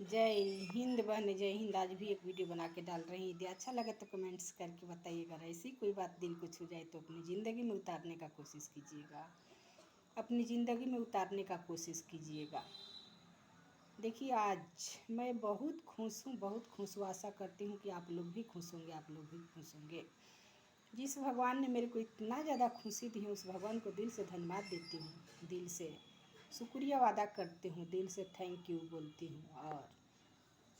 जय हिंद बहन, जय हिंद। आज भी एक वीडियो बना के डाल रही। यदि अच्छा लगे तो कमेंट्स करके बताइएगा। ऐसी कोई बात दिल को छू जाए तो अपनी ज़िंदगी में उतारने का कोशिश कीजिएगा। अपनी ज़िंदगी में उतारने का कोशिश कीजिएगा। देखिए, आज मैं बहुत खुश हूँ, बहुत खुश हूँ। आशा करती हूँ कि आप लोग भी खुश होंगे, आप लोग भी खुश होंगे। जिस भगवान ने मेरे को इतना ज़्यादा खुशी दी है, उस भगवान को दिल से धन्यवाद देती हूँ, दिल से शुक्रिया अदा करती हूँ, दिल से थैंक यू बोलती हूँ। और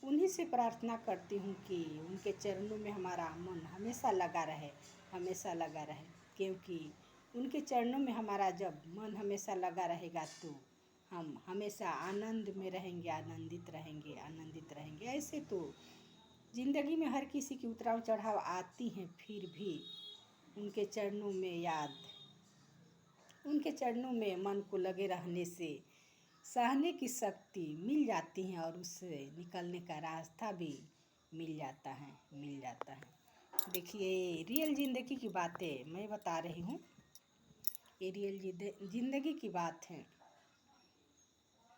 उन्हीं से प्रार्थना करती हूँ कि उनके चरणों में हमारा मन हमेशा लगा रहे, हमेशा लगा रहे। क्योंकि उनके चरणों में हमारा जब मन हमेशा लगा रहेगा तो हम हमेशा आनंद में रहेंगे, आनंदित रहेंगे, आनंदित रहेंगे। ऐसे तो ज़िंदगी में हर किसी की उतराव चढ़ाव आती हैं, फिर भी उनके चरणों में उनके चरणों में मन को लगे रहने से सहने की शक्ति मिल जाती है और उससे निकलने का रास्ता भी मिल जाता है। देखिए, रियल ज़िंदगी की बातें मैं बता रही हूँ। ये रियल ज़िंदगी की बात है।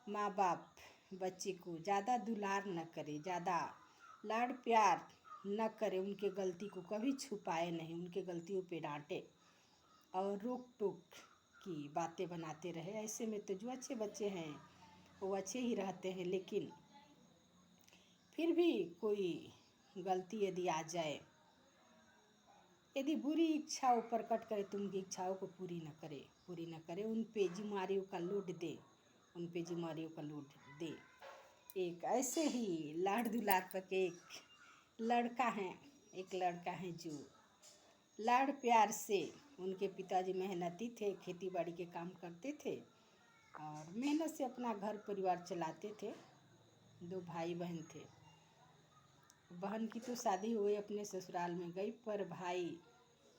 माँ बाप बच्चे को ज़्यादा दुलार न करे, ज़्यादा लाड प्यार न करे, उनके गलती को कभी छुपाए नहीं, उनके गलतियों पे डांटे और रोक टोक की बातें बनाते रहे। ऐसे में तो जो अच्छे बच्चे हैं वो अच्छे ही रहते हैं, लेकिन फिर भी कोई गलती यदि आ जाए, यदि बुरी इच्छा वो प्रकट करे तो उनकी इच्छाओं को पूरी न करे, उन पे जिम्मेदारियों का लोड दे, उन पे जिम्मेदारियों का लोड दे। एक ऐसे ही लाड दुलार करके एक लड़का है जो लाड प्यार से, उनके पिताजी मेहनती थे, खेती बाड़ी के काम करते थे और मेहनत से अपना घर परिवार चलाते थे। 2 भाई बहन थे। बहन की तो शादी हो गई, अपने ससुराल में गई, पर भाई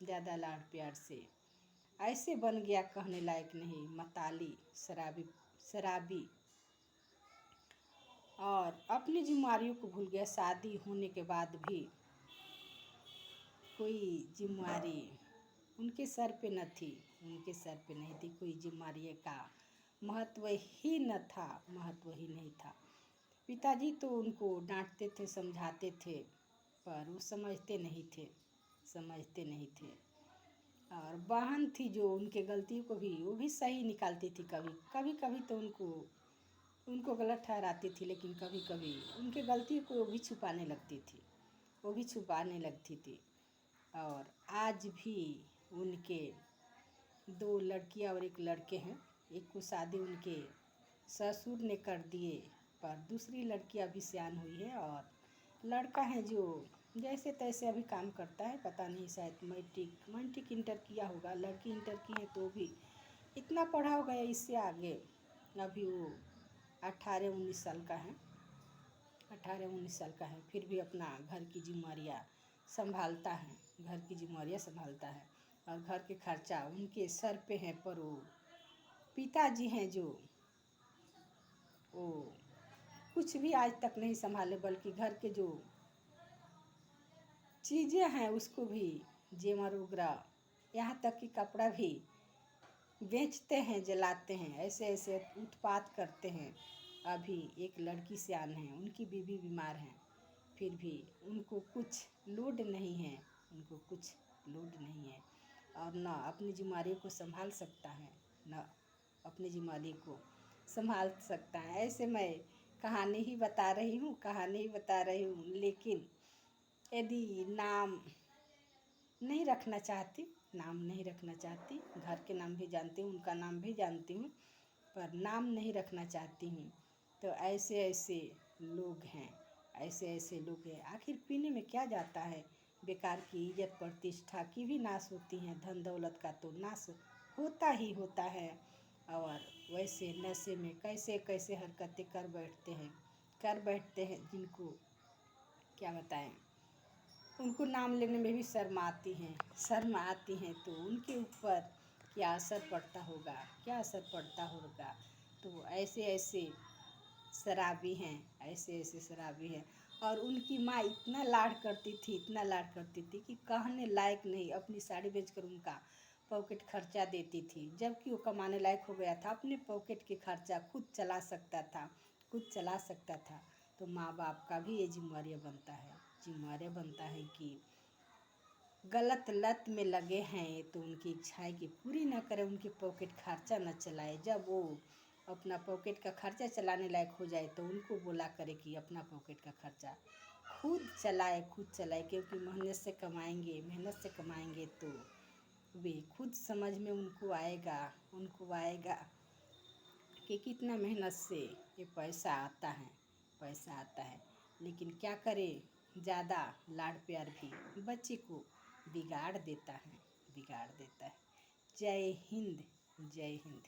ज़्यादा लाड प्यार से ऐसे बन गया कहने लायक नहीं, मताली, शराबी और अपनी जिम्मेदारियों को भूल गया। शादी होने के बाद भी कोई जिम्मेदारी उनके सर पे न थी, उनके सर पे नहीं थी। कोई जिम्मेदारी का महत्व ही न था, महत्व ही नहीं था। पिताजी तो उनको डांटते थे, समझाते थे, पर वो समझते नहीं थे। और बहन थी जो उनके गलतियों को भी वो भी सही निकालती थी। कभी कभी तो उनको गलत ठहराती थी, लेकिन कभी कभी उनके गलतियों को वो भी छुपाने लगती थी। और आज भी उनके 2 लड़कियां और 1 लड़के हैं। एक को शादी उनके ससुर ने कर दिए, पर दूसरी लड़की अभी सयान हुई है और लड़का है जो जैसे तैसे अभी काम करता है। पता नहीं, शायद मैट्रिक इंटर किया होगा। लड़की इंटर की है तो भी इतना पढ़ा हो गया, इससे आगे अभी वो 18-19 साल का है, 18-19 साल का है। फिर भी अपना घर की जिम्मेदारियाँ संभालता है और घर के खर्चा उनके सर पे है। पर वो पिताजी हैं जो वो कुछ भी आज तक नहीं संभाले, बल्कि घर के जो चीज़ें हैं उसको भी, जेवर वगैरह, यहाँ तक कि कपड़ा भी बेचते हैं, जलाते हैं, ऐसे उत्पात करते हैं। अभी एक लड़की सयान है, उनकी बीवी बीमार है, फिर भी उनको कुछ लोड नहीं है, और न अपनी जिम्मेदारियों को संभाल सकता है, न अपनी जिम्मेदारी को संभाल सकता है। ऐसे मैं कहानी ही बता रही हूँ, लेकिन यदि नाम नहीं रखना चाहती, घर के नाम भी जानती हूँ, उनका नाम भी जानती हूँ, पर नाम नहीं रखना चाहती हूँ। तो ऐसे लोग हैं, आखिर पीने में क्या जाता है। बेकार की इज्जत प्रतिष्ठा की भी नाश होती है, धन दौलत का तो नाश होता ही होता है। और वैसे नशे में कैसे कैसे हरकतें कर बैठते हैं जिनको क्या बताएं। उनको नाम लेने में भी शर्म आती हैं, तो उनके ऊपर क्या असर पड़ता होगा। तो ऐसे शराबी हैं। और उनकी माँ इतना लाड करती थी कि कहने लायक नहीं। अपनी साड़ी बेचकर उनका पॉकेट खर्चा देती थी, जबकि वो कमाने लायक हो गया था, अपने पॉकेट के खर्चा खुद चला सकता था। तो माँ बाप का भी ये जिम्मेवारी बनता है कि गलत लत में लगे हैं तो उनकी इच्छाएं की पूरी ना करें, उनकी पॉकेट खर्चा न चलाए। जब वो अपना पॉकेट का खर्चा चलाने लायक हो जाए तो उनको बोला करे कि अपना पॉकेट का खर्चा खुद चलाए, क्योंकि मेहनत से कमाएंगे तो वे खुद समझ में उनको आएगा कि कितना मेहनत से ये पैसा आता है। लेकिन क्या करें, ज़्यादा लाड प्यार भी बच्चे को बिगाड़ देता है। जय हिंद।